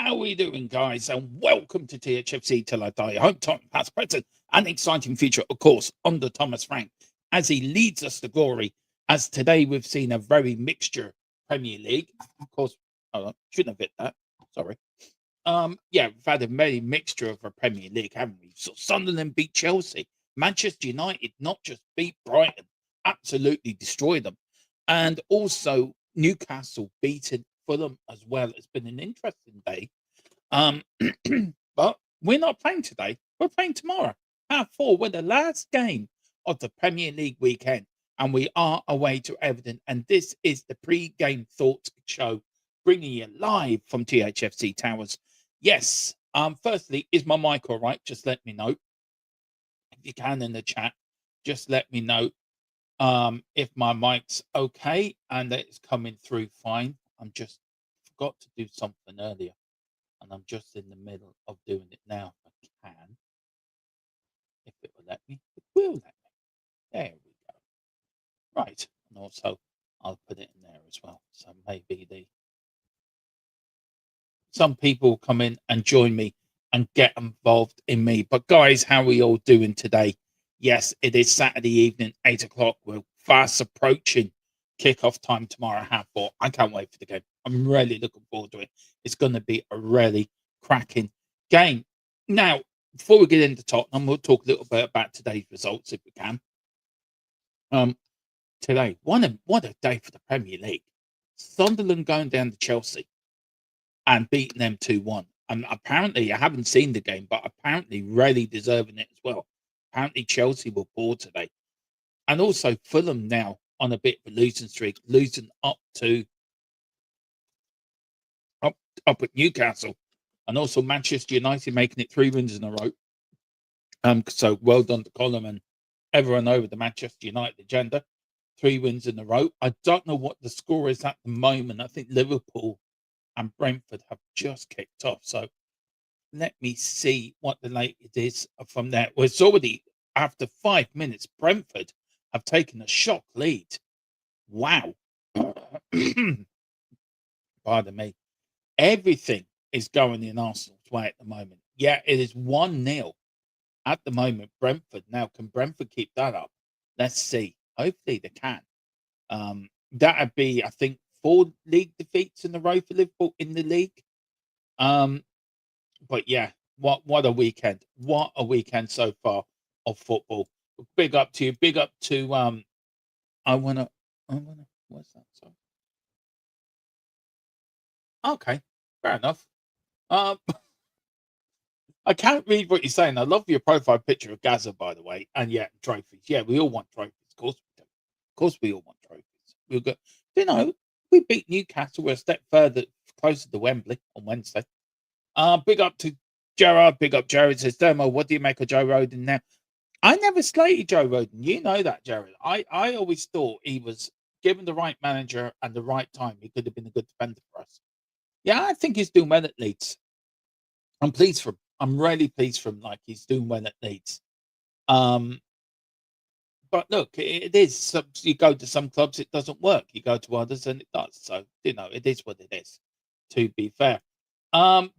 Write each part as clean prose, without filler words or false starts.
How are we doing, guys? And welcome to THFC Till I Die. Home, Tottenham, past, present, and exciting future, of course, under Thomas Frank, as he leads us to glory. As today we've seen a very mixture Premier League. Of course, shouldn't have hit that. Sorry. Yeah, we've had a very mixture of a Premier League, haven't we? So Sunderland beat Chelsea. Manchester United not just beat Brighton, absolutely destroyed them. And also Newcastle beating Fulham as well. It's been an interesting day. But we're not playing today. We're playing tomorrow. Half 4. We're the last game of the Premier League weekend. And we are away to Everton. And this is the pre-game thoughts show, bringing you live from THFC Towers. Yes. Firstly, is my mic all right? Just let me know. If you can in the chat, just let me know if my mic's okay and that it's coming through fine. I'm just forgot to do something earlier, and I'm just in the middle of doing it now. If I can, if it will let me, it will let me. There we go. Right, and also I'll put it in there as well. So maybe some people come in and join me and get involved in me. But guys, how are we all doing today? Yes, it is Saturday evening, 8 o'clock. We're fast approaching kickoff time tomorrow, 4:30. I can't wait for the game. I'm really looking forward to it. It's going to be a really cracking game. Now, before we get into Tottenham, we'll talk a little bit about today's results if we can. Today, what a day for the Premier League. Sunderland going down to Chelsea and beating them 2-1. And apparently, I haven't seen the game, but apparently really deserving it as well. Apparently, Chelsea were poor today. And also Fulham now on a bit of a losing streak, losing up at Newcastle. And also Manchester United making it 3 wins in a row. So well done to Colin and everyone over the Manchester United agenda. 3 wins in a row. I don't know what the score is at the moment. I think Liverpool and Brentford have just kicked off. So let me see what the latest is from there. Well, it's already after 5 minutes. Brentford have taken a shock lead. Wow. Pardon me. Everything is going in Arsenal's way at the moment. Yeah, it is 1-0 at the moment. Brentford. Now, can Brentford keep that up? Let's see. Hopefully they can. That would be, I think, 4 league defeats in a row for Liverpool in the league. But yeah, what a weekend. What a weekend so far of football. Big up to you. Big up to I wanna what's that? Sorry. Okay, fair enough. I can't read what you're saying. I love your profile picture of Gaza, by the way. And yeah, trophies. Yeah, we all want trophies. Of course we do. Of course we all want trophies. We'll go, we beat Newcastle. We're a step further closer to Wembley on Wednesday. Big up to Gerard. Big up Jared. Says, Dermo, what do you make of Joe Roden now? I never slated Joe Roden. You know that, Jared. I always thought he was, given the right manager and the right time, he could have been a good defender for us. Yeah, I think he's doing well at Leeds. I'm pleased for him. I'm really pleased for him. Like, he's doing well at Leeds. But look, it is. You go to some clubs, it doesn't work. You go to others, and it does. So, it is what it is, to be fair.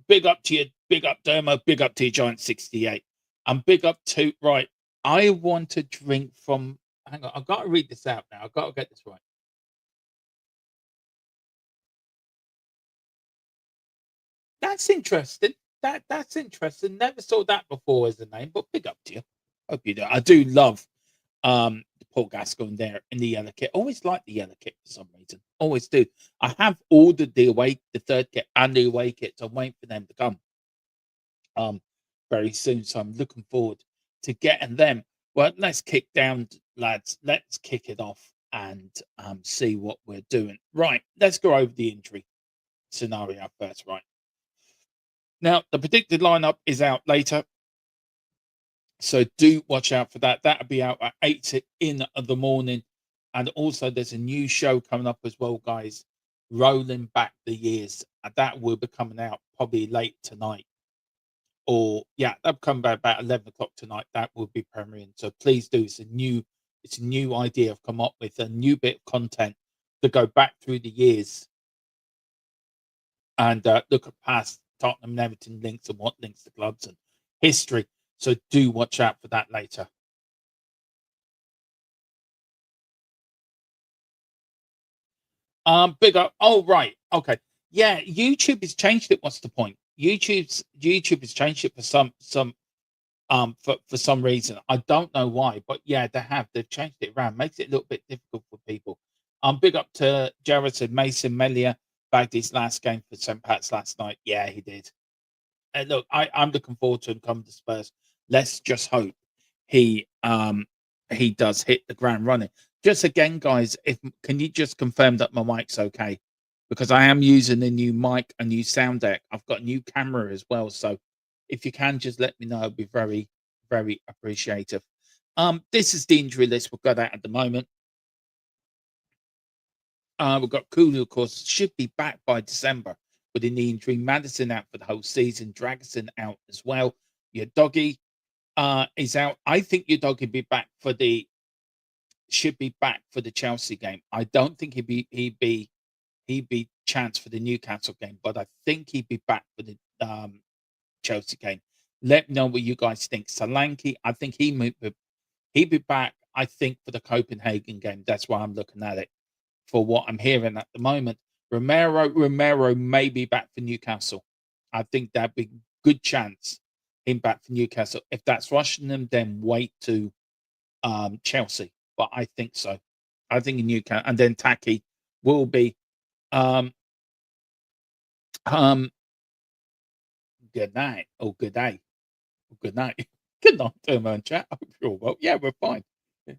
Big up to you. Big up, Dermo. Big up to you, Giant 68. And big up to, right, I want to drink from, hang on, I've got to read this out now. I've got to get this right. That's interesting. That's interesting. Never saw that before as a name, but big up to you. Hope you do. I do love Paul Gascoigne there in the yellow kit. Always like the yellow kit for some reason. Always do. I have ordered the third kit and the away kits. I'm waiting for them to come very soon. So I'm looking forward to getting them. Well, let's kick down, lads. Let's kick it off and see what we're doing. Right, let's go over the injury scenario first. Right. Now, the predicted lineup is out later. So do watch out for that. That'll be out at 8 in the morning. And also there's a new show coming up as well, guys. Rolling Back the Years. And that will be coming out probably late tonight. Or yeah, that'll come back about 11 o'clock tonight. That will be premiering. So please do. It's a new idea I've come up with, a new bit of content to go back through the years and look at past Tottenham and Everton links and what links the clubs and history. So do watch out for that later. Big up. Oh, right. Okay. Yeah, YouTube has changed it. What's the point? YouTube has changed it for for some reason. I don't know why, but yeah, they've changed it around. Makes it a little bit difficult for people. Big up to Jared Mason Melia bagged his last game for St. Pat's last night. Yeah, he did. And look, I'm looking forward to him coming to Spurs. Let's just hope he does hit the ground running. Just again, guys, if can you just confirm that my mic's okay? Because I am using a new mic, a new sound deck. I've got a new camera as well. So if you can just let me know, I'd be very, very appreciative. This is the injury list we've got at the moment. We've got Kulu, of course, should be back by December with a knee injury. Madison out for the whole season. Dragosin out as well. Your doggy is out. I think your doggy should be back for the Chelsea game. I don't think he'd be chance for the Newcastle game, but I think he'd be back for the Chelsea game. Let me know what you guys think. Solanke, I think he'd be back. I think for the Copenhagen game. That's why I'm looking at it. For what I'm hearing at the moment, Romero may be back for Newcastle. I think that'd be good chance him back for Newcastle. If that's rushing them, then wait to Chelsea. But I think so. I think in Newcastle, and then Taki will be um good night. Oh, good day. Good night. Good night, Thermo and chat. Hope you're all well. Yeah, we're fine.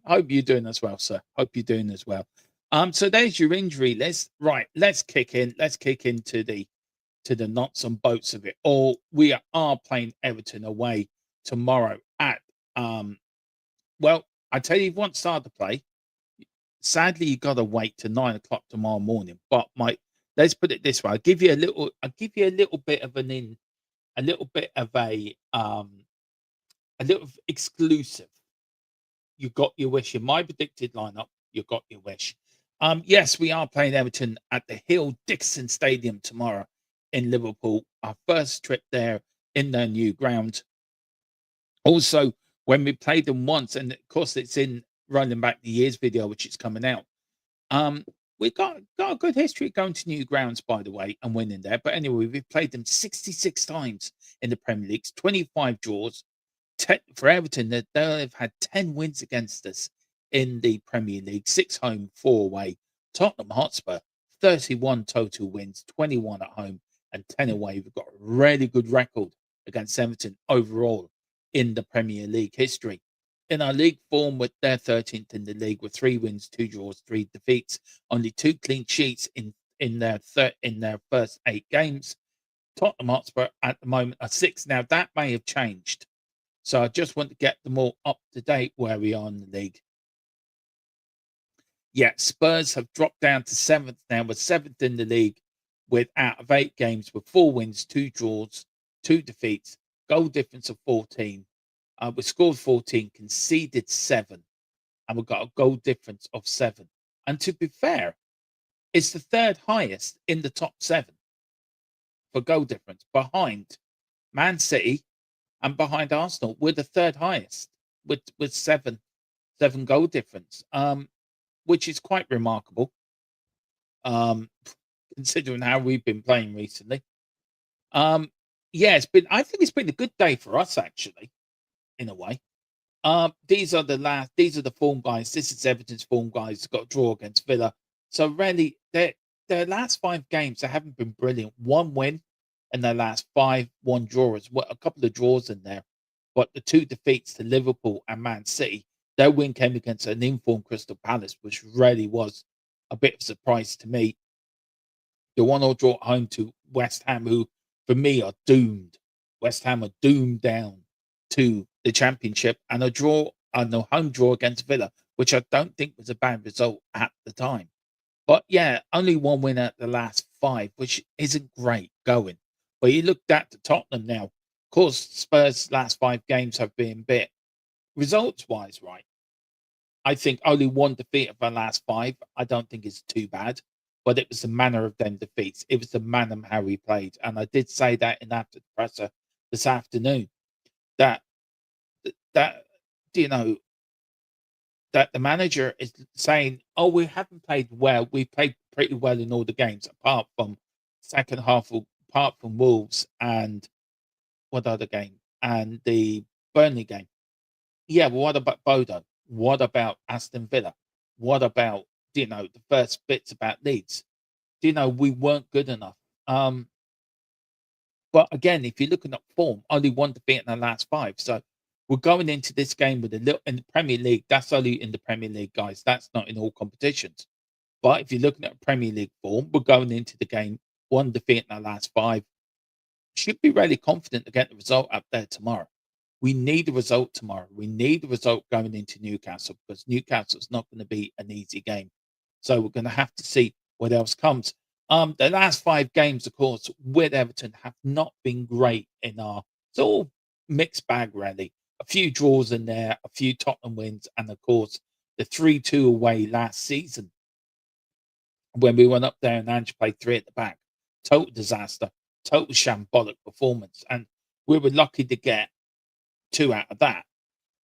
Hope you're doing as well, sir. Hope you're doing as well. So there's your injury list. Right, let's kick in. Let's kick into the nuts and bolts of it all. We are playing Everton away tomorrow at well, I tell you, once started to play. Sadly, you gotta wait to 9 o'clock tomorrow morning. But let's put it this way. I'll give you a little bit of a little bit of a little exclusive. You got your wish. In my predicted lineup, you got your wish. Yes, we are playing Everton at the Hill Dickinson Stadium tomorrow in Liverpool. Our first trip there in their new ground. Also, when we played them once, and of course it's in running back the years video, which is coming out. We got a good history going to new grounds, by the way, and winning there. But anyway, we've played them 66 times in the Premier League, 25 draws. For Everton, they've had 10 wins against us in the Premier League, 6 home, 4 away. Tottenham Hotspur, 31 total wins, 21 at home and 10 away. We've got a really good record against Everton overall in the Premier League history. In our league form, with their 13th in the league with 3 wins, 2 draws, 3 defeats, only 2 clean sheets in their first 8 games. Tottenham Hotspur at the moment are 6. Now that may have changed. So I just want to get them all up to date where we are in the league. Yeah, Spurs have dropped down to 7th now. We're 7th in the league with out of 8 games with 4 wins, 2 draws, 2 defeats, goal difference of 14. We scored 14, conceded 7, and we've got a goal difference of 7. And to be fair, it's the 3rd highest in the top 7 for goal difference, behind Man City and behind Arsenal. We're the 3rd highest with 7 goal difference, which is quite remarkable, considering how we've been playing recently. Yeah, I think it's been a good day for us, actually, in a way. These are the form guys. This is Everton's form guys. Got a draw against Villa. So really, their last 5 games, they haven't been brilliant. 1 win in their last 5, 1 draw as well. A couple of draws in there, but the 2 defeats to Liverpool and Man City. Their win came against an informed Crystal Palace, which really was a bit of a surprise to me. The 1-1 draw at home to West Ham, who for me are doomed. West Ham are doomed down to the Championship, and a home draw against Villa, which I don't think was a bad result at the time. But yeah, only 1 win at the last 5, which isn't great going. But you looked at the Tottenham now. Of course, Spurs' last 5 games have been a bit results-wise, right? I think only 1 defeat of our last 5. I don't think it's too bad. but it was the manner of them defeats. It was the manner of how we played. And I did say that in after the presser this afternoon, that that you know that the manager is saying, "Oh, we haven't played well. We played pretty well in all the games, apart from second half, apart from Wolves and what other game and the Burnley game." Yeah, well, what about Bodo? What about Aston Villa? What about the first bits about Leeds? We weren't good enough. But again, if you're looking at form, only one defeat in the last five. So we're going into this game with a little in the Premier League. That's only in the Premier League, guys. That's not in all competitions. But if you're looking at Premier League form, we're going into the game one defeat in the last five. Should be really confident to get the result up there tomorrow. We need a result tomorrow. We need a result going into Newcastle, because Newcastle's not going to be an easy game. So we're going to have to see what else comes. The last five games, of course, with Everton have not been great in our. It's all mixed bag, really. A few draws in there, a few Tottenham wins, and of course the 3-2 away last season when we went up there and Ange played three at the back. Total disaster, total shambolic performance, and we were lucky to get two out of that.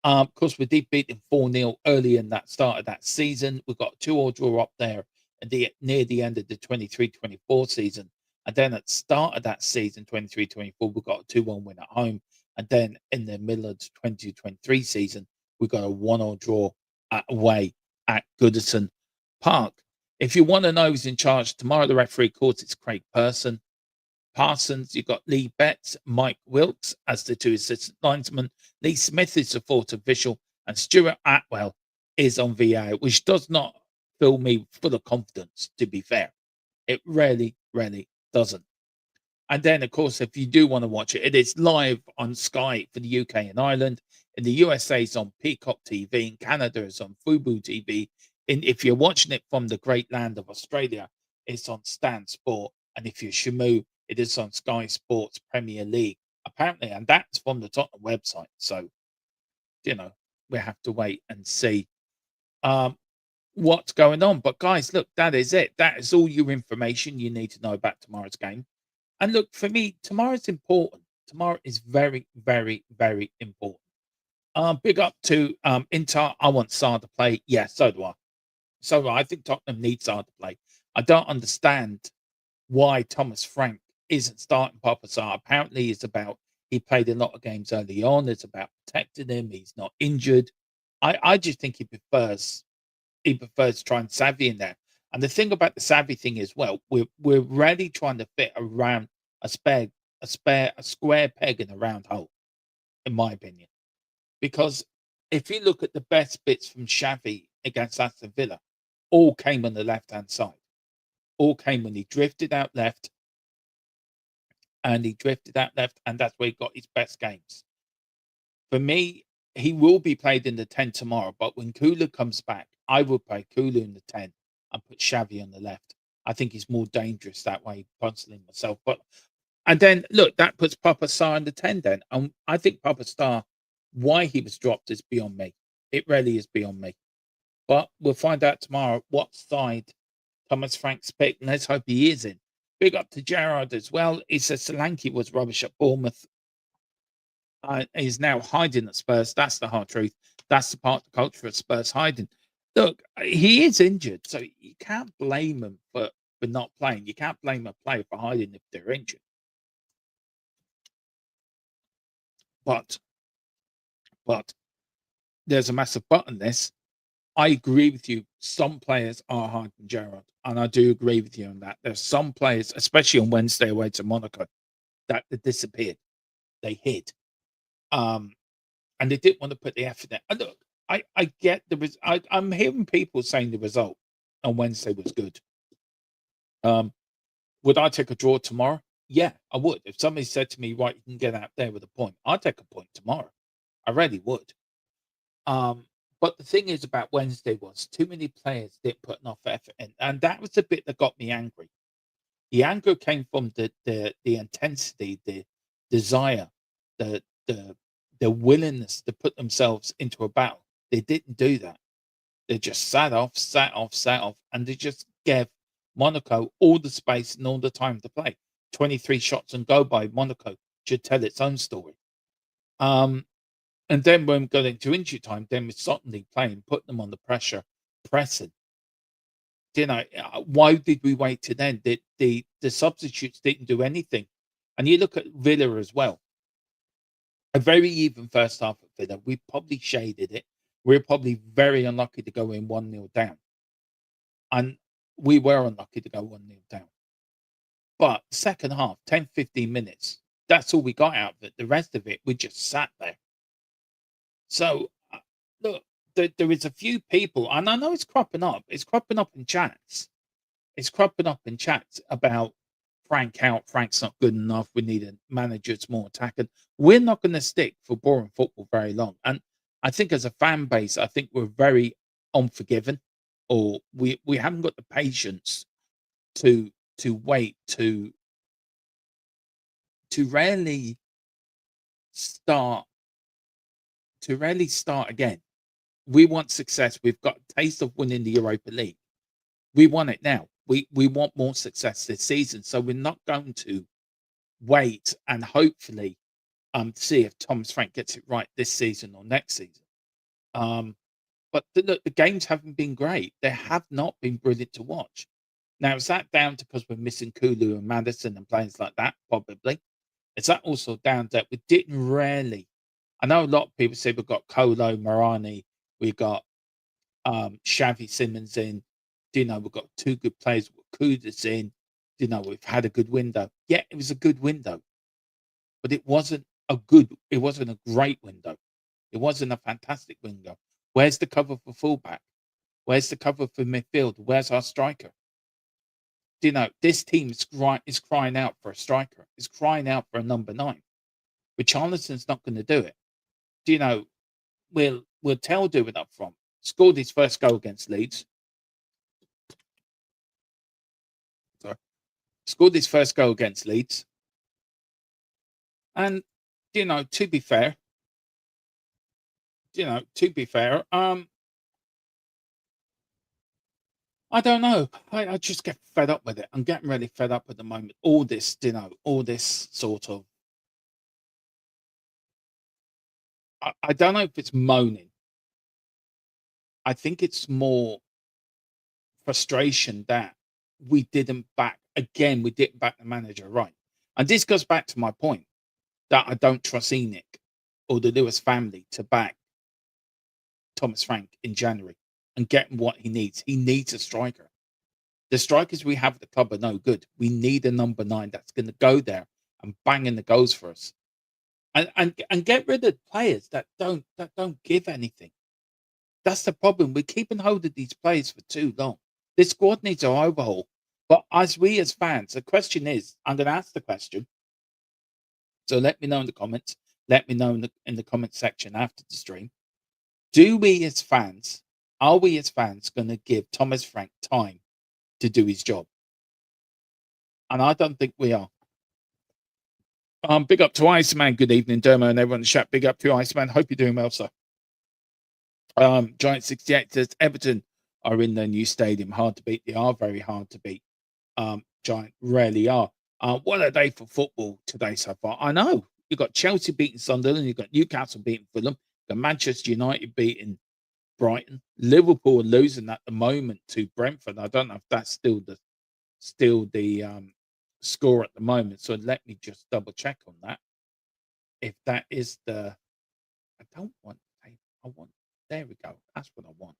Of course, we did beat them 4-0 early in that start of that season. We got a 2-2 draw up there at near the end of the 23-24 season. And then at the start of that season, 23-24, we got a 2-1 win at home. And then in the middle of the 22-23 season, we got a 1-1 draw away at Goodison Park. If you want to know who's in charge tomorrow, the referee, of course, it's Craig Parsons, you've got Lee Betts, Mike Wilkes as the two assistant linesmen. Lee Smith is the fourth official, and Stuart Atwell is on VAR, which does not fill me full of confidence, to be fair. It really, really doesn't. And then, of course, if you do want to watch it, it is live on Sky for the UK and Ireland. In the USA, it's on Peacock TV. In Canada, it's on Fubo TV. If you're watching it from the great land of Australia, it's on Stan Sport. And if you're Shamu, it is on Sky Sports Premier League, apparently. And that's from the Tottenham website. So, we have to wait and see what's going on. But, guys, look, that is it. That is all your information you need to know about tomorrow's game. And look, for me, tomorrow's important. Tomorrow is very, very, very important. Big up to Inter. I want Sarr to play. Yeah, so do I. So I think Tottenham needs Sarr to play. I don't understand why Thomas Frank isn't starting Papa Sarr. Apparently, he played a lot of games early on. It's about protecting him. He's not injured. I just think he prefers trying Savvy in there. And the thing about the Savvy thing as well, we're really trying to fit around a square peg in a round hole, in my opinion. Because if you look at the best bits from Xavi against Aston Villa, all came on the left-hand side. All came when he drifted out left, and that's where he got his best games. For me, he will be played in the 10 tomorrow, but when Kula comes back, I will play Kula in the 10 and put Xavi on the left. I think he's more dangerous that way, personally, myself. And then, look, that puts Papa Sarr in the 10 then. And I think Papa Sarr, why he was dropped is beyond me. It really is beyond me. But we'll find out tomorrow what side Thomas Frank's pick, and let's hope he is in. Big up to Gerard as well. He says Solanke was rubbish at Bournemouth. He's now hiding at Spurs. That's the hard truth. That's the part of the culture of Spurs hiding. Look, he is injured, so you can't blame him for not playing. You can't blame a player for hiding if they're injured. But there's a massive but in this. I agree with you. Some players are hard than Gerrard, and I do agree with you on that. There's some players, especially on Wednesday away to Monaco, that they disappeared. They hid. And they didn't want to put the effort in. And look, I get I'm hearing people saying the result on Wednesday was good. Would I take a draw tomorrow? Yeah, I would. If somebody said to me, right, you can get out there with a point, I'd take a point tomorrow. I really would. But the thing is about Wednesday was too many players didn't put enough effort in. And that was the bit that got me angry. The anger came from the intensity, the desire, the willingness to put themselves into a battle. They didn't do that. They just sat off, and they just gave Monaco all the space and all the time to play. 23 shots and go by Monaco should tell its own story. And then when we got into injury time, then with Sottenly playing, putting them on the pressure, pressing. Why did we wait to then? The substitutes didn't do anything. And you look at Villa as well. A very even first half of Villa. We probably shaded it. We're probably very unlucky to go in 1-0 down. And we were unlucky to go 1-0 down. But second half, 10, 15 minutes, that's all we got out of it. The rest of it, we just sat there. So, look, there is a few people, and I know it's cropping up. It's cropping up in chats. It's cropping up in chats about Frank out. Frank's not good enough. We need a manager that's more attacking. We're not going to stick for boring football very long. And I think as a fan base, I think we're very unforgiving, or we haven't got the patience to wait to rarely start again. We want success. We've got a taste of winning the Europa League. We want it now. We want more success this season. So we're not going to wait and hopefully see if Thomas Frank gets it right this season or next season. But look, the games haven't been great. They have not been brilliant to watch. Now, is that down to because we're missing Kulu and Madison and players like that? Probably. Is that also down to we didn't really? I know a lot of people say we've got Kolo, Marani, we've got Xavi Simons in. We've got two good players. Kudus in. We've had a good window. Yeah, it was a good window, but it wasn't a great window. It wasn't a fantastic window. Where's the cover for fullback? Where's the cover for midfield? Where's our striker? This team is crying out for a striker. It's crying out for a number 9. But Charlton's not going to do it. Will Tell do it up front? Scored his first goal against Leeds. Scored his first goal against Leeds. And, to be fair, I don't know. I just get fed up with it. I'm getting really fed up at the moment. All this sort of. I don't know if it's moaning. I think it's more frustration that we didn't back the manager right. And this goes back to my point that I don't trust Enoch or the Lewis family to back Thomas Frank in January and get what he needs. He needs a striker. The strikers we have at the club are no good. We need a number 9 that's going to go there and bang in the goals for us. And get rid of players that don't give anything. That's the problem. We're keeping hold of these players for too long. This squad needs an overhaul. But as fans, the question is, I'm going to ask the question. So let me know in the comments. Let me know in the comment section after the stream. Are we as fans going to give Thomas Frank time to do his job? And I don't think we are. Big up to Iceman. Good evening, Dermo, and everyone in the chat. Big up to Iceman. Hope you're doing well, sir. Giant 68 says Everton are in their new stadium. Hard to beat. They are very hard to beat. Giant rarely are. What a day for football today so far. I know. You've got Chelsea beating Sunderland. You've got Newcastle beating Fulham. You've got Manchester United beating Brighton. Liverpool are losing at the moment to Brentford. I don't know if that's still the score at the moment. So let me just double check on that. If that is I want. There we go. That's what I want.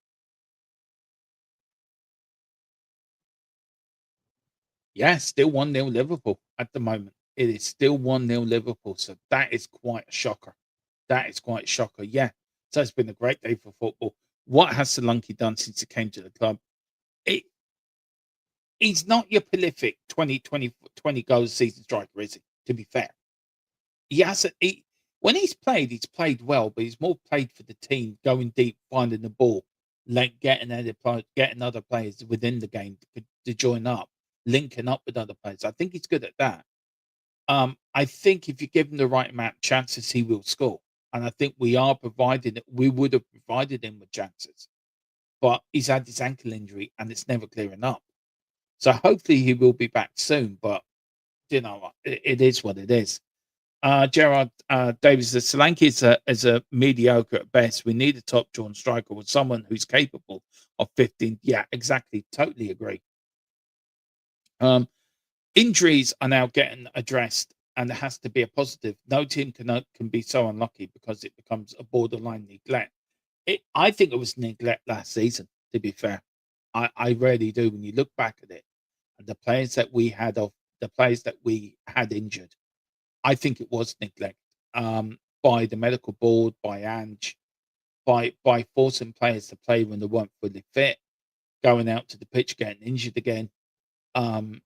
Yeah, still 1-0 Liverpool at the moment. It is still 1-0 Liverpool. So that is quite a shocker. Yeah. So it's been a great day for football. What has Solanke done since he came to the club? He's not your prolific 20 goals season striker, is he? To be fair. When he's played well, but he's more played for the team, going deep, finding the ball, like getting other players within the game to join up, linking up with other players. I think he's good at that. I think if you give him the right amount of chances, he will score. And I think we would have provided him with chances. But he's had this ankle injury and it's never clearing up. So hopefully he will be back soon. But you know what, it is what it is. Gerard Davis says Solanke is a mediocre at best. We need a top drawn striker with someone who's capable of 15. Yeah, exactly. Totally agree. Injuries are now getting addressed, and there has to be a positive. No team can be so unlucky because it becomes a borderline neglect. I think it was neglect last season. To be fair, I really do. When you look back at it, and the players that we had injured, I think it was neglect by the medical board, by Ange, by forcing players to play when they weren't fully fit, going out to the pitch, getting injured again. Um,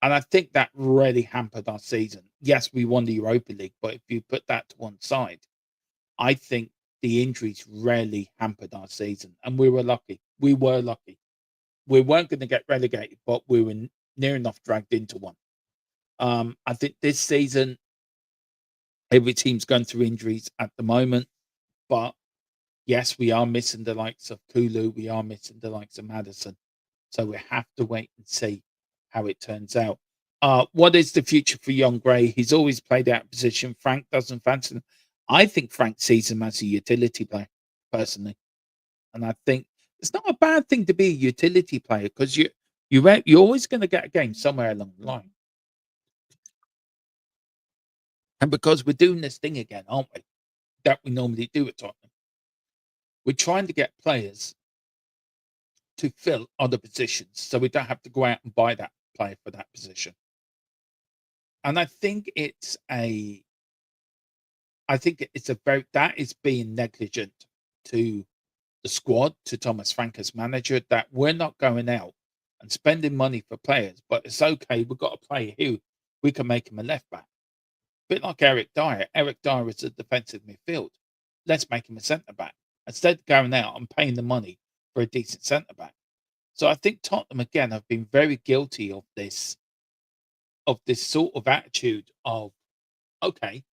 and I think that really hampered our season. Yes, we won the Europa League, but if you put that to one side, I think the injuries really hampered our season, and we were lucky. We were lucky. We weren't going to get relegated, but we were near enough dragged into one. I think this season, every team's going through injuries at the moment, but yes, we are missing the likes of Kulu. We are missing the likes of Madison. So we have to wait and see how it turns out. What is the future for young Gray? He's always played out of position. Frank doesn't fancy him. I think Frank sees him as a utility player, personally. And I think it's not a bad thing to be a utility player because you're always going to get a game somewhere along the line. And because we're doing this thing again, aren't we? That we normally do at Tottenham. We're trying to get players to fill other positions so we don't have to go out and buy that player for that position. And I think that is being negligent to the squad, to Thomas Frank as manager, that we're not going out and spending money for players, but it's okay. We've got a player who we can make him a left back. A bit like Eric Dyer. Eric Dyer is a defensive midfield. Let's make him a centre back instead of going out and paying the money for a decent centre back. So I think Tottenham again have been very guilty of this sort of attitude of, okay,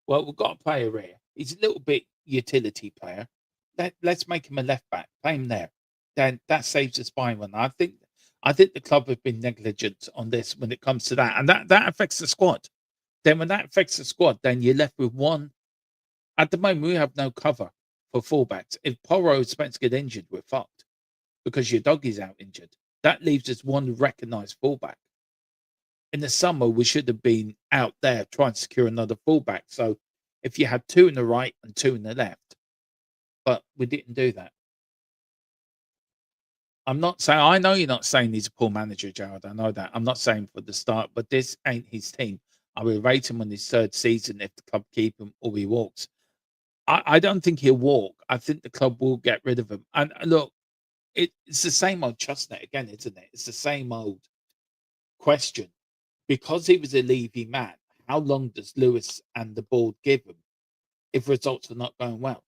well, we've got a player here. He's a little bit utility player. Let's make him a left back, play him there. Then that saves us buying one. I think the club have been negligent on this when it comes to that, and that affects the squad. Then when that affects the squad, then you're left with one. At the moment, we have no cover for fullbacks. If Porro Spence get injured, we're fucked because your dog is out injured. That leaves us one recognised fullback. In the summer, we should have been out there trying to secure another fullback. So if you had two in the right and two in the left, but we didn't do that. I'm not saying, I know you're not saying he's a poor manager, Gerald. I know that. I'm not saying for the start, but this ain't his team. I will rate him on his third season if the club keep him or he walks. I don't think he'll walk. I think the club will get rid of him. And look, it's the same old chestnut again, isn't it? It's the same old question. Because he was a Levy man, how long does Lewis and the board give him if results are not going well?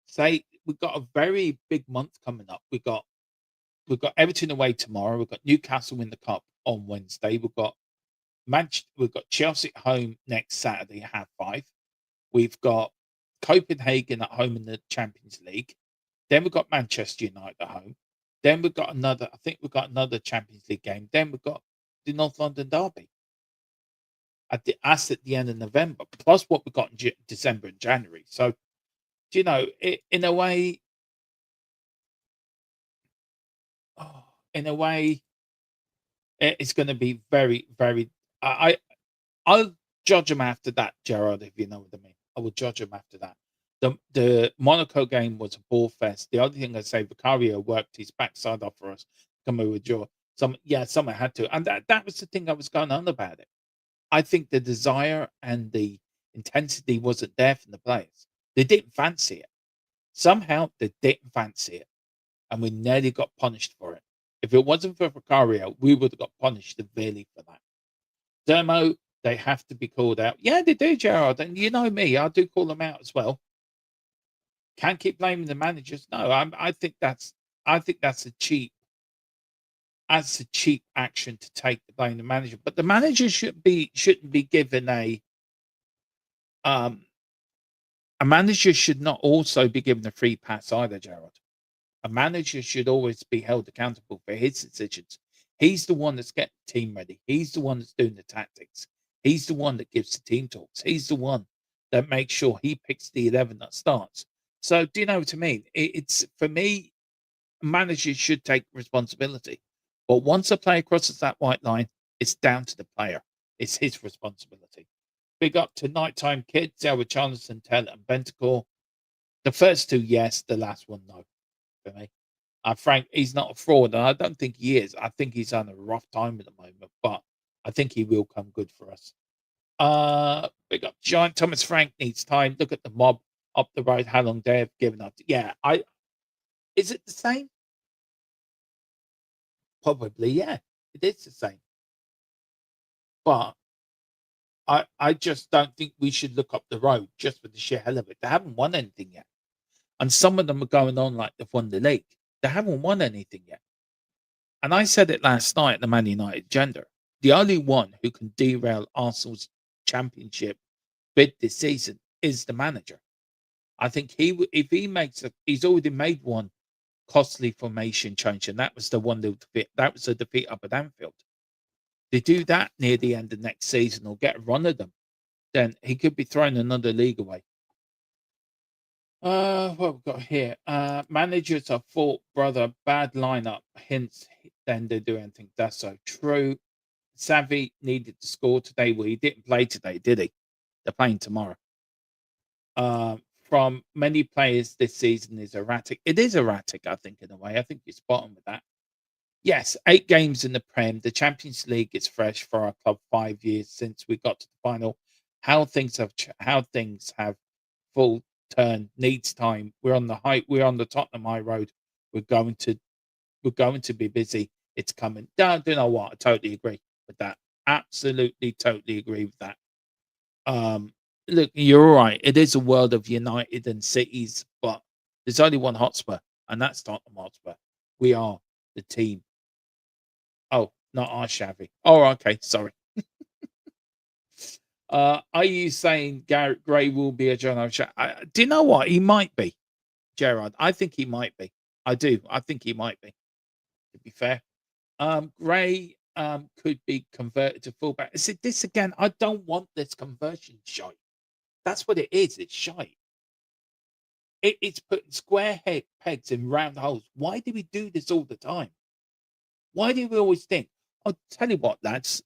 Say we've got a very big month coming up. We've got Everton away tomorrow. We've got Newcastle in the cup on Wednesday. We've got Chelsea at home next Saturday at 5:30. We've got Copenhagen at home in the Champions League. Then we've got Manchester United at home. Then we've got another Champions League game. Then we've got the North London Derby at the end of November, plus what we've got in December and January. So, in a way, it's going to be very, very. I'll judge them after that, Gerard. If you know what I mean, I will judge them after that. The Monaco game was a ball fest. The other thing I say, Vicario worked his backside off for us. Come over with your someone had to, and that was the thing I was going on about it. I think the desire and the intensity wasn't there from the players. They didn't fancy it. Somehow they didn't fancy it, and we nearly got punished for it. If it wasn't for Vicario, we would have got punished severely for that. Dermo, they have to be called out. Yeah, they do, Gerard. And you know me, I do call them out as well. Can't keep blaming the managers. No, I think that's a cheap action to take to blame the manager. But the manager shouldn't be given a manager should not also be given a free pass either, Gerard. A manager should always be held accountable for his decisions. He's the one that's getting the team ready. He's the one that's doing the tactics. He's the one that gives the team talks. He's the one that makes sure he picks the 11 that starts. So, do you know what I mean? It's for me, managers should take responsibility. But once a player crosses that white line, it's down to the player. It's his responsibility. Big up to Nighttime Kids, Elwood Charleston, Taylor, and Bentacore. The first two, yes. The last one, no, for me. Frank, he's not a fraud, and I don't think he is. I think he's on a rough time at the moment, but I think he will come good for us. Big up Giant Thomas Frank needs time. Look at the mob up the road. How long they have given up? Yeah, is it the same? Probably, yeah. It is the same. But I just don't think we should look up the road just for the sheer hell of it. They haven't won anything yet. And some of them are going on like they've won the league. They haven't won anything yet. And I said it last night at the Man United gender. The only one who can derail Arsenal's championship bid this season is the manager. I think if he makes he's already made one costly formation change, and that was the one that was a defeat up at Anfield. They do that near the end of next season or get a run of them, then he could be throwing another league away. What we've got here? Managers are fault, brother. Bad lineup. Hence, then they do anything. That's so true. Savvy needed to score today. Well, he didn't play today, did he? They're playing tomorrow. From many players this season is erratic. It is erratic, I think, in a way. I think you're spot on with that. Yes, 8 games in the Prem. The Champions League is fresh for our club. 5 years since we got to the final. How things have full turn needs time. We're on the Tottenham High Road. We're going to be busy. It's coming. Do you know what? I totally agree with that. Absolutely, totally agree with that. Look, you're all right. It is a world of United and cities, but there's only one Hotspur, and that's Tottenham Hotspur. We are the team. Oh, not our Shabby. Oh, okay. Sorry. Are you saying Garrett Gray will be a John O'Shea? Do you know what? He might be, Gerard. I think he might be. I do. I think he might be, to be fair. Gray could be converted to fullback. See, this again, I don't want this conversion shite. That's what it is. It's shite. It's putting square pegs in round holes. Why do we do this all the time? Why do we always think, I'll tell you what, lads,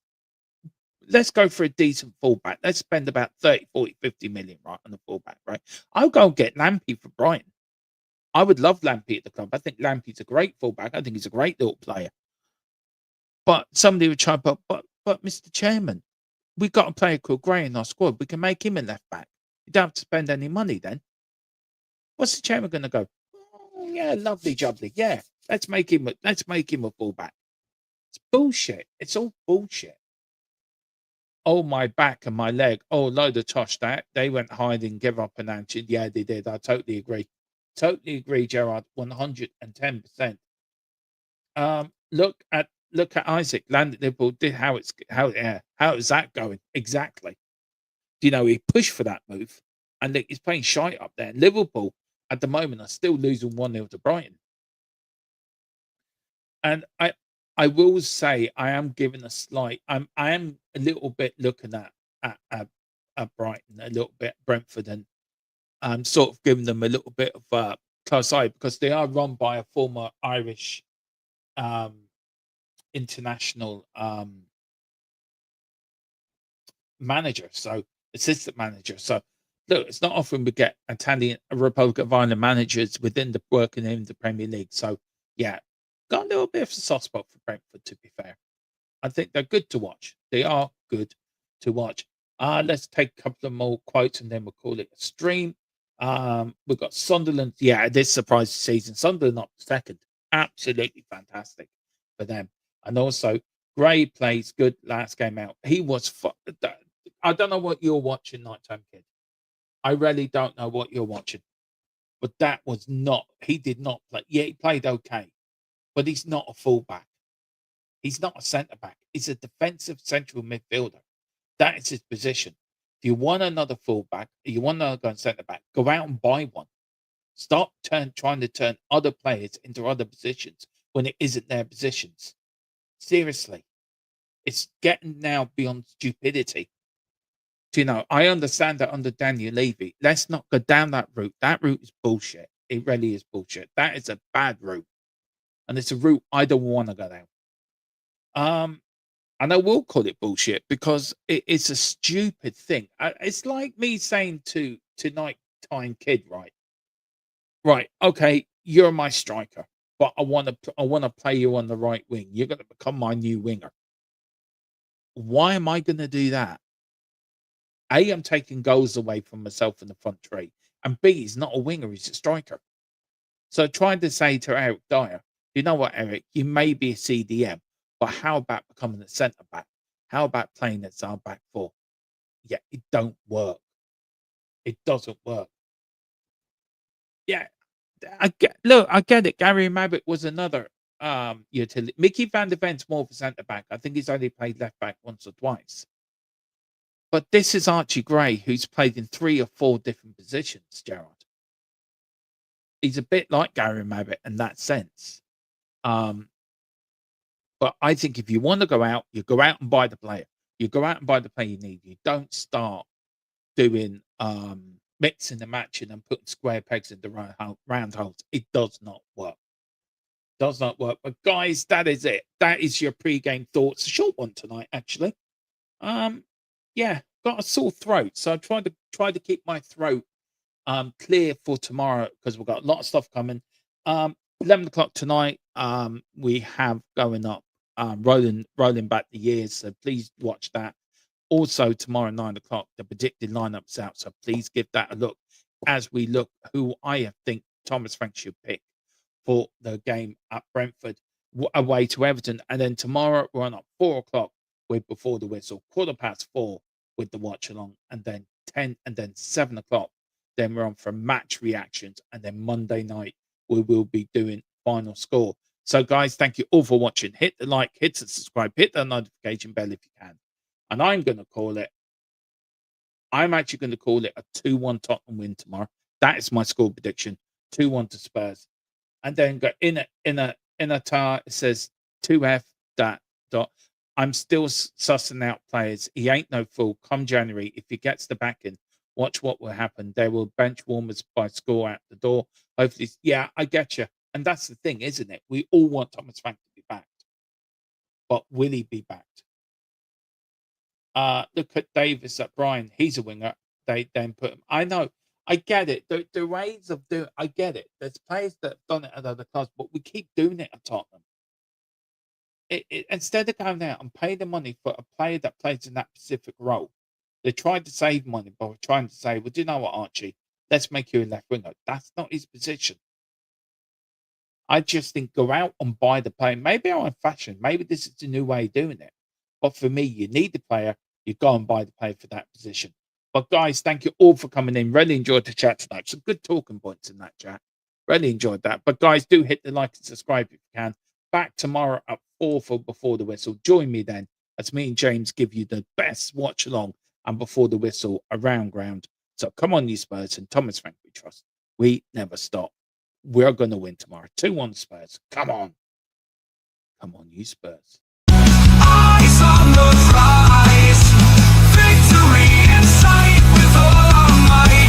let's go for a decent fullback. Let's spend about 30, 40, 50 million, right, on the fullback, right? I'll go and get Lampy for Brighton. I would love Lampy at the club. I think Lampy's a great fullback. I think he's a great little player. But somebody would try, but Mr. Chairman, we've got a player called Gray in our squad. We can make him a left back. You don't have to spend any money then. What's the chairman going to go? Oh, yeah, lovely jubbly. Yeah, let's make him a fullback. It's bullshit. It's all bullshit. Oh, my back and my leg. Oh, load of tosh that. They went hiding, give up and answered. Yeah, they did. I totally agree. Totally agree, Gerard. 110%. Look at Isaac landed Liverpool. How is that going? Exactly. You know, he pushed for that move. And he's playing shite up there. Liverpool at the moment are still losing 1-0 to Brighton. And I will say I am giving I am a little bit looking at Brighton, a little bit Brentford, and I'm sort of giving them a little bit of close eye because they are run by a former Irish international manager, so assistant manager. So look, it's not often we get Italian Republic of Ireland managers within the working in the Premier League. So yeah, got a little bit of a soft spot for Brentford, to be fair. I think they're good to watch. They are good to watch. Let's take a couple of more quotes and then we'll call it a stream. We've got Sunderland. Yeah, this surprise season. Sunderland up second. Absolutely fantastic for them. And also, Gray plays good last game out. He was. I don't know what you're watching, Nighttime Kid. I really don't know what you're watching. But that was not. He did not play. Yeah, he played okay, but he's not a fullback. He's not a centre back. He's a defensive central midfielder. That is his position. If you want another fullback, you want another centre back, go out and buy one. Stop trying to turn other players into other positions when it isn't their positions. Seriously, it's getting now beyond stupidity. Do you know, I understand that under Daniel Levy. Let's not go down that route. That route is bullshit. It really is bullshit. That is a bad route. And it's a route I don't want to go down. And I will call it bullshit because it's a stupid thing. It's like me saying to nighttime kid, right, okay, you're my striker, but I want to play you on the right wing. You're going to become my new winger. Why am I going to do that? A, I'm taking goals away from myself in the front three, and B, he's not a winger; he's a striker. So I tried to say to Eric Dyer, you know what, Eric, you may be a CDM, but how about becoming a centre back? How about playing as our back four? Yeah, it don't work. It doesn't work. Yeah, I get it. Gary Mabbott was another utility. Mickey van der Ven's more of a centre back. I think he's only played left back once or twice. But this is Archie Gray, who's played in 3 or 4 different positions, Gerard. He's a bit like Gary Mabbott in that sense. But I think if you want to go out, you go out and buy the player. You go out and buy the player you need. You don't start doing mixing and matching and putting square pegs in the round holes. It does not work. Does not work. But guys, that is it. That is your pre-game thoughts. A short one tonight, actually. Yeah, got a sore throat, so I try to keep my throat clear for tomorrow because we've got a lot of stuff coming. 11 o'clock tonight, we have going up rolling back the years, so please watch that. Also tomorrow 9 o'clock, the predicted lineup's out, so please give that a look as we look who I think Thomas Frank should pick for the game at Brentford away to Everton. And then tomorrow we're on at 4 o'clock with Before the Whistle, 4:15 with the watch along, and then 10 and then 7 o'clock. Then we're on for match reactions, and then Monday night we will be doing final score. So guys, thank you all for watching. Hit the like, hit the subscribe, hit the notification bell if you can. And I'm actually going to call it a 2-1 Tottenham win tomorrow. That is my score prediction. 2-1 to Spurs. And then go in a tar, it says 2F dot. I'm still sussing out players. He ain't no fool. Come January, if he gets the backing, watch what will happen. They will bench warmers by score out the door. Hopefully, yeah, I get you. And that's the thing, isn't it? We all want Thomas Frank to be backed. But will he be backed? Look at Davis at Brian. He's a winger. They then put him. I know. I get it. The ways of doing. I get it. There's players that have done it at other clubs, but we keep doing it at Tottenham. Instead of going out and paying the money for a player that plays in that specific role, they tried to save money by trying to say, "Well, do you know what, Archie? Let's make you a left winger." That's not his position. I just think go out and buy the player. Maybe I'm fashion. Maybe this is the new way of doing it. But for me, you need the player. You go and buy the player for that position. But guys, thank you all for coming in. Really enjoyed the chat tonight. Some good talking points in that chat. Really enjoyed that. But guys, do hit the like and subscribe if you can. Back tomorrow at 4 for Before the Whistle. Join me then as me and James give you the best watch along and Before the Whistle around ground. So come on, you Spurs, and Thomas Frank we trust. We never stop. We're going to win tomorrow. 2-1 Spurs. Come on. Come on, you Spurs. Eyes on the prize. Victory in sight with all of my